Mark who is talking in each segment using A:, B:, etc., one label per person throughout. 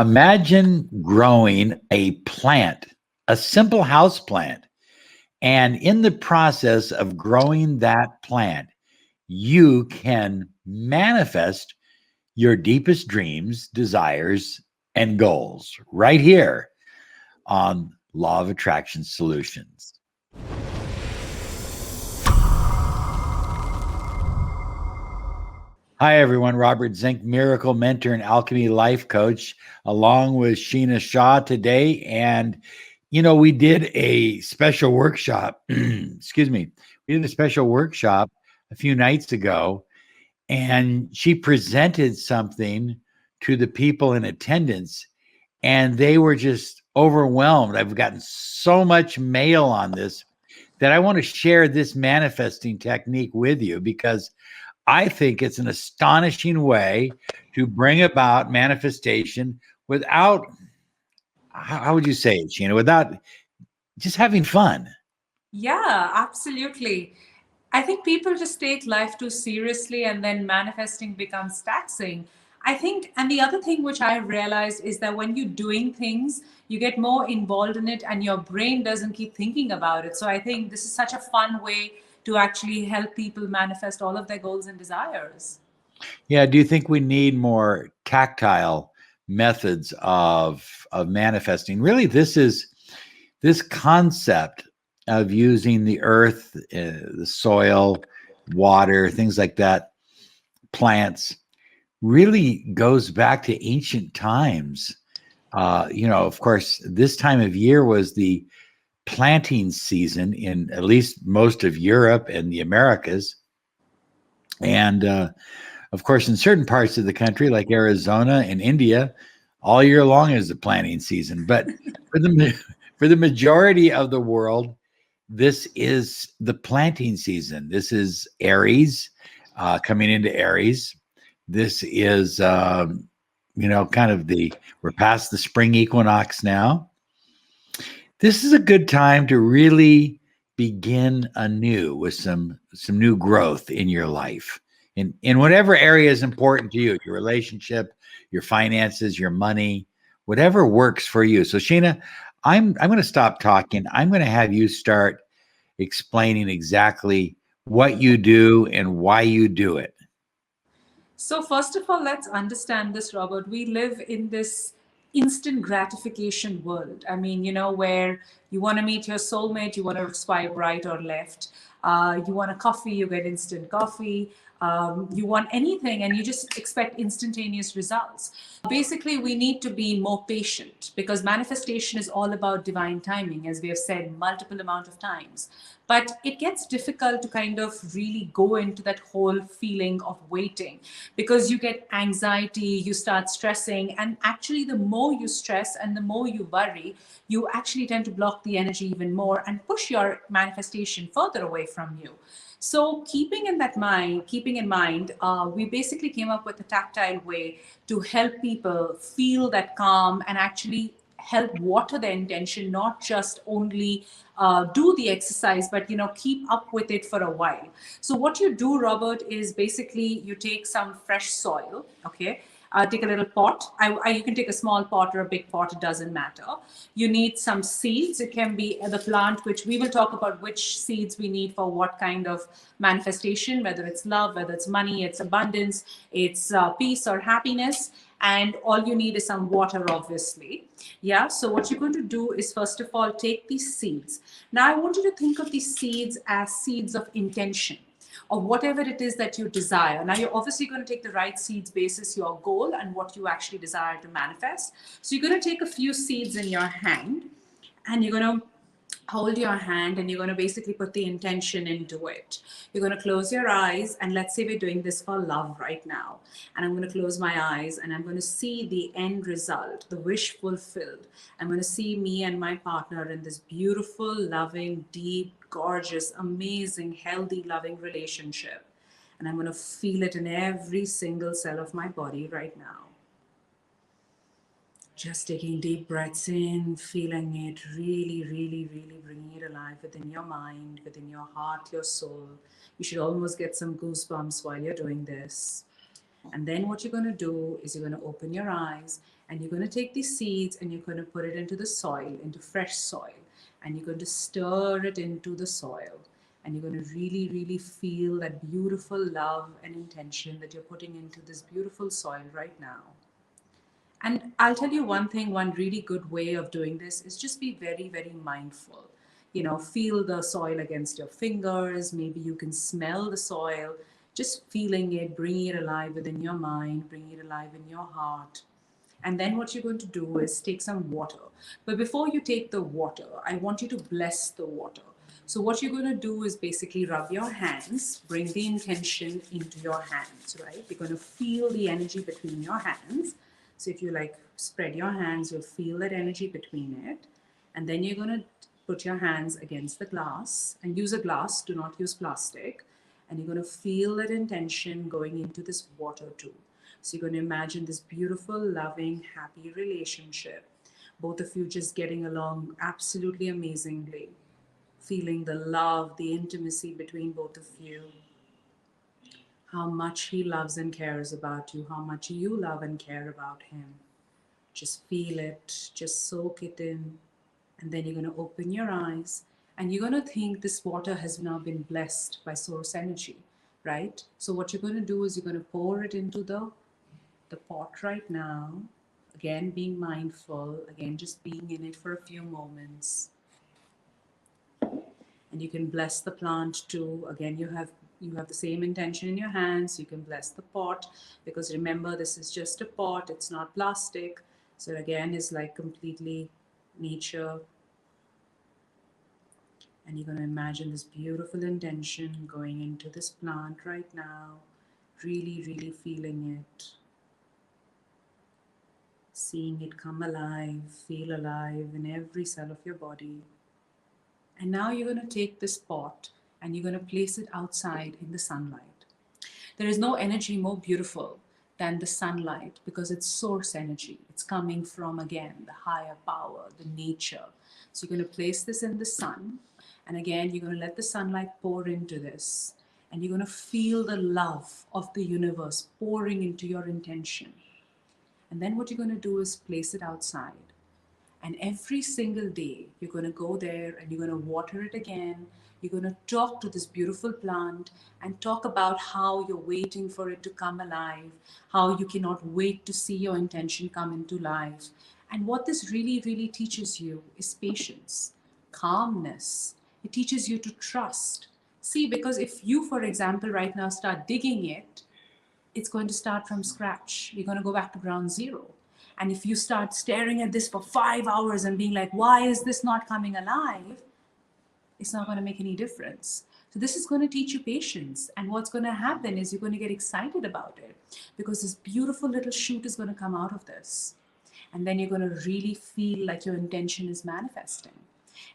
A: Imagine growing a plant, a simple house plant. And in the process of growing that plant, you can manifest your deepest dreams, desires, and goals right here on Law of Attraction Solutions. Hi, everyone. Robert Zink, miracle mentor and alchemy life coach, along with Sheena Shah today. And, we did a special workshop. Excuse me. We did a special workshop a few nights ago, and she presented something to the people in attendance, and they were just overwhelmed. I've gotten so much mail on this that I want to share this manifesting technique with you because I think it's an astonishing way to bring about manifestation without, how would you say it, Sheena, without just having fun.
B: Yeah, absolutely. I think people just take life too seriously and then manifesting becomes taxing. I think, and the other thing which I realized is that when you're doing things, you get more involved in it and your brain doesn't keep thinking about it. So I think this is such a fun way to actually help people manifest all of their goals and desires.
A: Yeah, do you think we need more tactile methods of manifesting? Really, this concept of using the earth, the soil, water, things like that, plants, really goes back to ancient times. Of course, this time of year was the planting season in at least most of Europe and the Americas. And of course, in certain parts of the country, like Arizona and India, all year long is the planting season. But for the for the majority of the world, this is the planting season. This is Aries, coming into Aries. This is, kind of we're past the spring equinox now. This is a good time to really begin anew with some new growth in your life in whatever area is important to you, your relationship, your finances, your money, whatever works for you. So Sheena, I'm going to stop talking. I'm going to have you start explaining exactly what you do and why you do it.
B: So, first of all, let's understand this, Robert. We live in this instant gratification world. I mean, where you want to meet your soulmate, you want to swipe right or left. You want a coffee, you get instant coffee. You want anything and you just expect instantaneous results. Basically, we need to be more patient because manifestation is all about divine timing, as we have said multiple amount of times. But it gets difficult to kind of really go into that whole feeling of waiting because you get anxiety, you start stressing, and actually the more you stress and the more you worry, you actually tend to block the energy even more and push your manifestation further away from you. So keeping in mind, we basically came up with a tactile way to help people feel that calm and actually help water the intention, not just only do the exercise, but keep up with it for a while. So what you do, Robert, is basically you take some fresh soil, okay? Take a little pot. You can take a small pot or a big pot, it doesn't matter. You need some seeds. It can be the plant, which we will talk about which seeds we need for what kind of manifestation, whether it's love, whether it's money, it's abundance, it's peace or happiness. And all you need is some water, obviously. Yeah. So what you're going to do is, first of all, take these seeds. Now, I want you to think of these seeds as seeds of intention or whatever it is that you desire. Now, you're obviously going to take the right seeds basis your goal and what you actually desire to manifest. So you're going to take a few seeds in your hand and you're going to hold your hand and you're going to basically put the intention into it. You're going to close your eyes, and let's say we're doing this for love right now. And I'm going to close my eyes and I'm going to see the end result, the wish fulfilled. I'm going to see me and my partner in this beautiful, loving, deep, gorgeous, amazing, healthy, loving relationship. And I'm going to feel it in every single cell of my body right now. Just taking deep breaths in, feeling it really, really, really bringing it alive within your mind, within your heart, your soul. You should almost get some goosebumps while you're doing this. And then what you're going to do is you're going to open your eyes and you're going to take these seeds and you're going to put it into the soil, into fresh soil. And you're going to stir it into the soil. And you're going to really, really feel that beautiful love and intention that you're putting into this beautiful soil right now. And I'll tell you one thing, one really good way of doing this is just be very, very mindful. You know, feel the soil against your fingers. Maybe you can smell the soil, just feeling it, bringing it alive within your mind, bringing it alive in your heart. And then what you're going to do is take some water. But before you take the water, I want you to bless the water. So what you're going to do is basically rub your hands, bring the intention into your hands, right? You're going to feel the energy between your hands. So if you like spread your hands, you'll feel that energy between it. And then you're going to put your hands against the glass and use a glass, do not use plastic. And you're going to feel that intention going into this water too. So you're going to imagine this beautiful, loving, happy relationship. Both of you just getting along absolutely amazingly. Feeling the love, the intimacy between both of you. How much he loves and cares about you. How much you love and care about him. Just feel it. Just soak it in. And then you're going to open your eyes. And you're going to think this water has now been blessed by source energy, right? So what you're going to do is you're going to pour it into the pot right now. Again, being mindful. Again, just being in it for a few moments. And you can bless the plant too. Again, you have the same intention in your hands. You can bless the pot because remember, this is just a pot. It's not plastic. So again, it's like completely nature. And you're going to imagine this beautiful intention going into this plant right now. Really, really feeling it. Seeing it come alive, feel alive in every cell of your body. And now you're going to take this pot and you're going to place it outside in the sunlight. There is no energy more beautiful than the sunlight because it's source energy. It's coming from, again, the higher power, the nature. So you're going to place this in the sun. And again, you're going to let the sunlight pour into this. And you're going to feel the love of the universe pouring into your intention. And then what you're going to do is place it outside. And every single day, you're going to go there and you're going to water it again. You're going to talk to this beautiful plant and talk about how you're waiting for it to come alive, how you cannot wait to see your intention come into life. And what this really, really teaches you is patience, calmness. It teaches you to trust. See, because if you, for example, right now start digging it, it's going to start from scratch. You're going to go back to ground zero. And if you start staring at this for 5 hours and being like, why is this not coming alive? It's not going to make any difference. So this is going to teach you patience. And what's going to happen is you're going to get excited about it because this beautiful little shoot is going to come out of this. And then you're going to really feel like your intention is manifesting.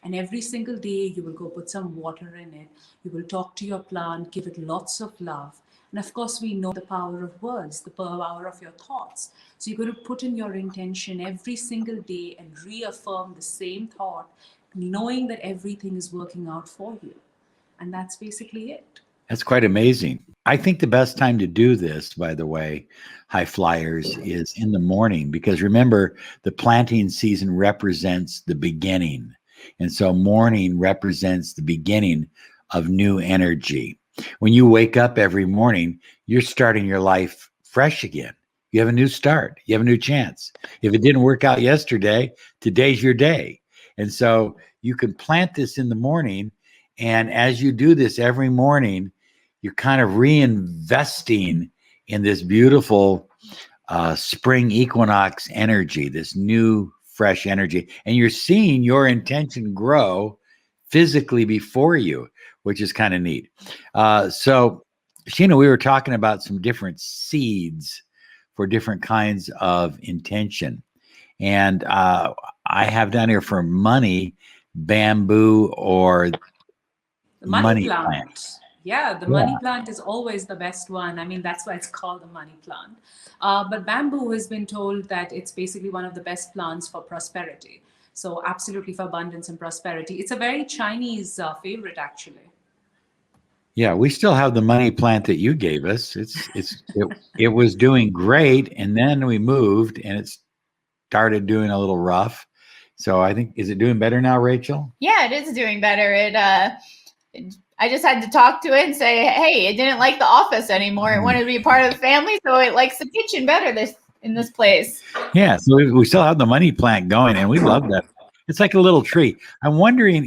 B: And every single day you will go put some water in it. You will talk to your plant, give it lots of love. And of course, we know the power of words, the power of your thoughts. So you're going to put in your intention every single day and reaffirm the same thought, knowing that everything is working out for you. And that's basically it.
A: That's quite amazing. I think the best time to do this, by the way, high flyers, is in the morning because remember, the planting season represents the beginning. And so morning represents the beginning of new energy. When you wake up every morning, you're starting your life fresh again. You have a new start. You have a new chance. If it didn't work out yesterday, today's your day. And so you can plant this in the morning. And as you do this every morning, you're kind of reinvesting in this beautiful spring equinox energy, this new, fresh energy. And you're seeing your intention grow physically before you, which is kind of neat. So, Sheena, we were talking about some different seeds for different kinds of intention. And I have down here for money, bamboo, or
B: The money
A: money plant.
B: plant. Yeah, the money
A: Yeah.
B: plant is always the best one. I mean, that's why it's called the money plant. But bamboo has been told that it's basically one of the best plants for prosperity. So, absolutely for abundance and prosperity. It's a very Chinese favorite, actually.
A: Yeah, we still have the money plant that you gave us. It was doing great, and then we moved, and it started doing a little rough. So I think, is it doing better now, Rachel?
C: Yeah, it is doing better. I just had to talk to it and say, hey, it didn't like the office anymore. It wanted to be a part of the family, so it likes the kitchen better in this place.
A: Yeah, so we still have the money plant going, and we love that. It's like a little tree. I'm wondering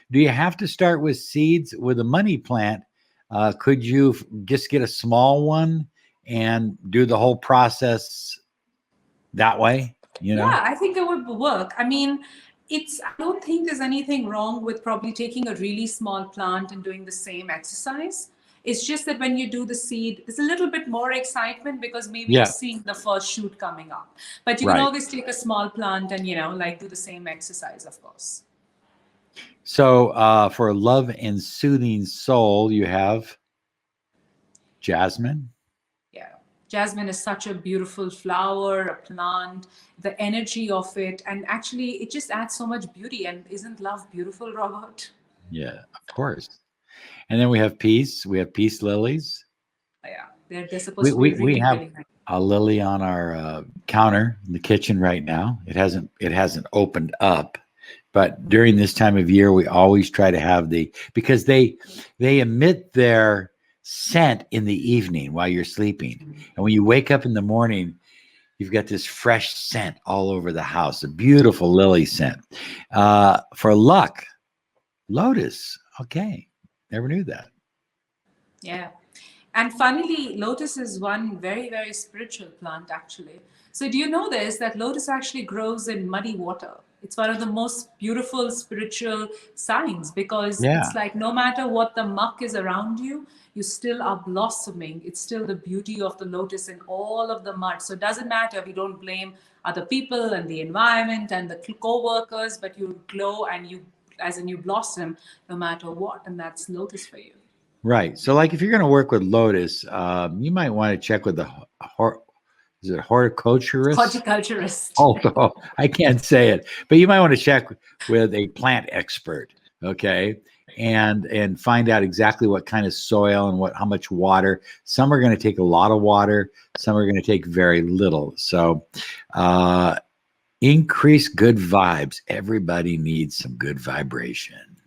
A: do you have to start with seeds with a money plant? Could you just get a small one and do the whole process that way?
B: Yeah, I think it would work. I mean, I don't think there's anything wrong with probably taking a really small plant and doing the same exercise. It's just that when you do the seed, there's a little bit more excitement because maybe you're seeing the first shoot coming up. But you can always take a small plant and, like do the same exercise, of course.
A: So for love and soothing soul, you have Jasmine.
B: Yeah. Jasmine is such a beautiful flower, a plant, the energy of it. And actually, it just adds so much beauty. And isn't love beautiful, Robert?
A: Yeah, of course. And then we have peace. We have peace lilies.
B: Yeah, they're supposed to be really,
A: we have
B: really nice.
A: A lily on our counter in the kitchen right now. It hasn't opened up, but during this time of year, we always try to have because they emit their scent in the evening while you're sleeping, and when you wake up in the morning, you've got this fresh scent all over the house. A beautiful lily scent. For luck, Lotus. Okay, never knew that.
B: Yeah. And funnily, Lotus is one very, very spiritual plant, actually. So do you know this, that Lotus actually grows in muddy water? It's one of the most beautiful spiritual signs because it's like no matter what the muck is around you, you still are blossoming. It's still the beauty of the lotus in all of the mud. So it doesn't matter. We don't blame other people and the environment and the co-workers, but you glow and you blossom no matter what. And that's Lotus for you.
A: Right. So, like, if you're going to work with Lotus, you might want to check with the is it horticulturist?
B: Horticulturist.
A: Oh, I can't say it, but you might want to check with a plant expert. Okay, and find out exactly what kind of soil and how much water. Some are going to take a lot of water. Some are going to take very little. So, increase good vibes. Everybody needs some good vibration,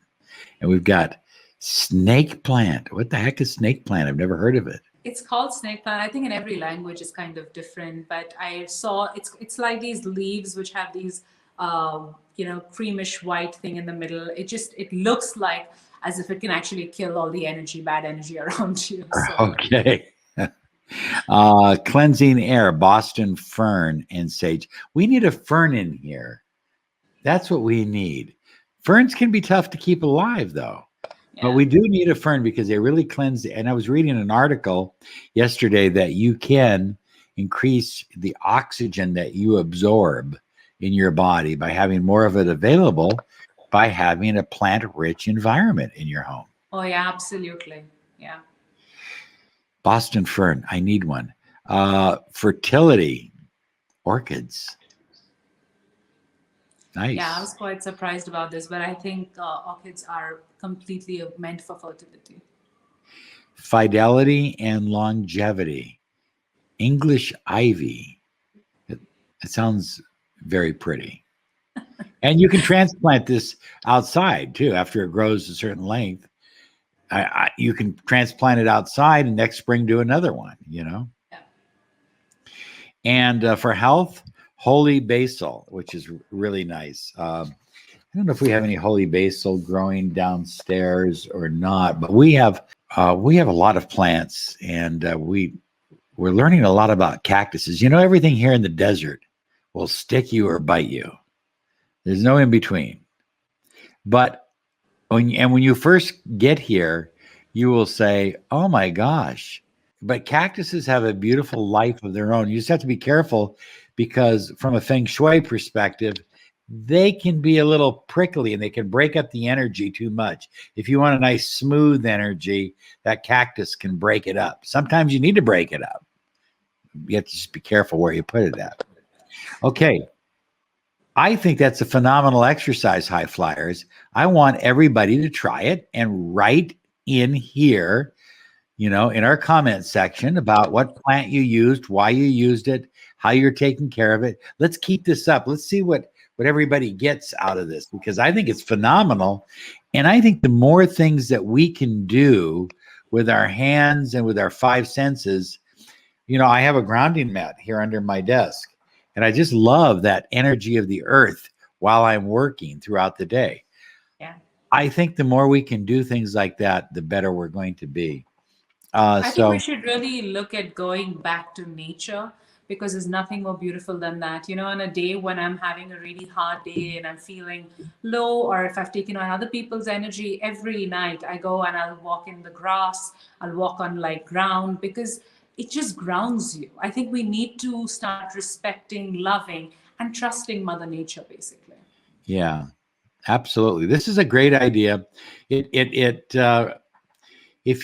A: and we've got snake plant. What the heck is snake plant? I've never heard of it.
B: It's called snake plant. I think in every language is kind of different, but I saw it's like these leaves which have these creamish white thing in the middle. It looks like as if it can actually kill all the bad energy around you. So.
A: Okay. Cleansing air, Boston fern and sage. We need a fern in here. That's what we need. Ferns can be tough to keep alive, though. But we do need a fern because they really cleanse. And I was reading an article yesterday that you can increase the oxygen that you absorb in your body by having more of it available by having a plant-rich environment in your home.
B: Oh, yeah, absolutely. Yeah.
A: Boston fern. I need one. Fertility. Orchids. Nice.
B: Yeah, I was quite surprised about this, but I think orchids are completely meant for fertility.
A: Fidelity and longevity. English ivy. It sounds very pretty. And you can transplant this outside too. After it grows a certain length, you can transplant it outside and next spring do another one, Yeah. And for health, holy basil, which is really nice. I don't know if we have any holy basil growing downstairs or not, but we have a lot of plants, and we're learning a lot about cactuses. Everything here in the desert will stick you or bite you. There's no in between. But when you first get here, you will say, "Oh my gosh!" But cactuses have a beautiful life of their own. You just have to be careful because, from a feng shui perspective, they can be a little prickly and they can break up the energy too much. If you want a nice smooth energy, that cactus can break it up. Sometimes you need to break it up. You have to just be careful where you put it at. Okay. I think that's a phenomenal exercise, high flyers. I want everybody to try it and write in here, in our comment section about what plant you used, why you used it, how you're taking care of it. Let's keep this up. Let's see what everybody gets out of this, because I think it's phenomenal. And I think the more things that we can do with our hands and with our five senses, I have a grounding mat here under my desk, and I just love that energy of the earth while I'm working throughout the day.
B: Yeah.
A: I think the more we can do things like that, the better we're going to be.
B: I think we should really look at going back to nature, because there's nothing more beautiful than that. On a day when I'm having a really hard day and I'm feeling low, or if I've taken on other people's energy, every night I go and I'll walk in the grass, I'll walk on ground, because it just grounds you. I think we need to start respecting, loving, and trusting Mother Nature, basically.
A: Yeah, absolutely. This is a great idea. If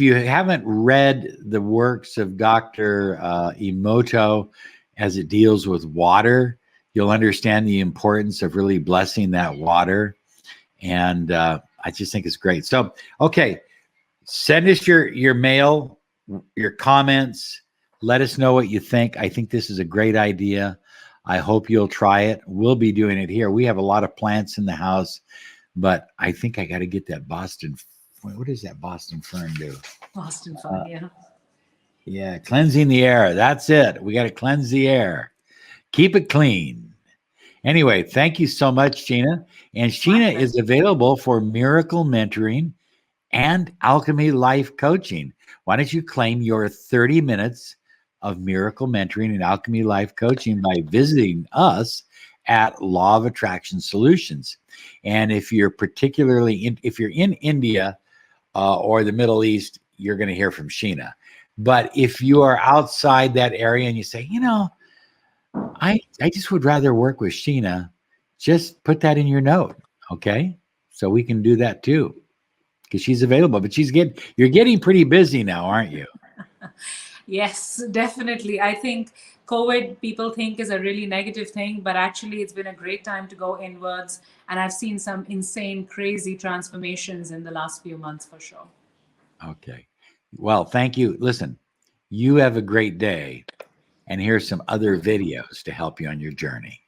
A: you haven't read the works of Dr. Emoto as it deals with water, you'll understand the importance of really blessing that water. And I just think it's great. So, okay, send us your mail, your comments. Let us know what you think. I think this is a great idea. I hope you'll try it. We'll be doing it here. We have a lot of plants in the house, but I think I got to get that Boston. What does that Boston fern do?
B: Boston fern, yeah.
A: Yeah, cleansing the air. That's it. We got to cleanse the air. Keep it clean. Anyway, thank you so much, Sheena. And Sheena is available for miracle mentoring and Alchemy life coaching. Why don't you claim your 30 minutes of miracle mentoring and Alchemy life coaching by visiting us at Law of Attraction Solutions. And if you're if you're in India or the Middle East, you're going to hear from Sheena. But if you are outside that area and you say, I just would rather work with Sheena, just put that in your note, okay? So we can do that too, because she's available. But you're getting pretty busy now, aren't you?
B: Yes, definitely. I think COVID, people think, is a really negative thing, but actually it's been a great time to go inwards. And I've seen some insane, crazy transformations in the last few months for sure.
A: Okay. Well, thank you. Listen, you have a great day. And here's some other videos to help you on your journey.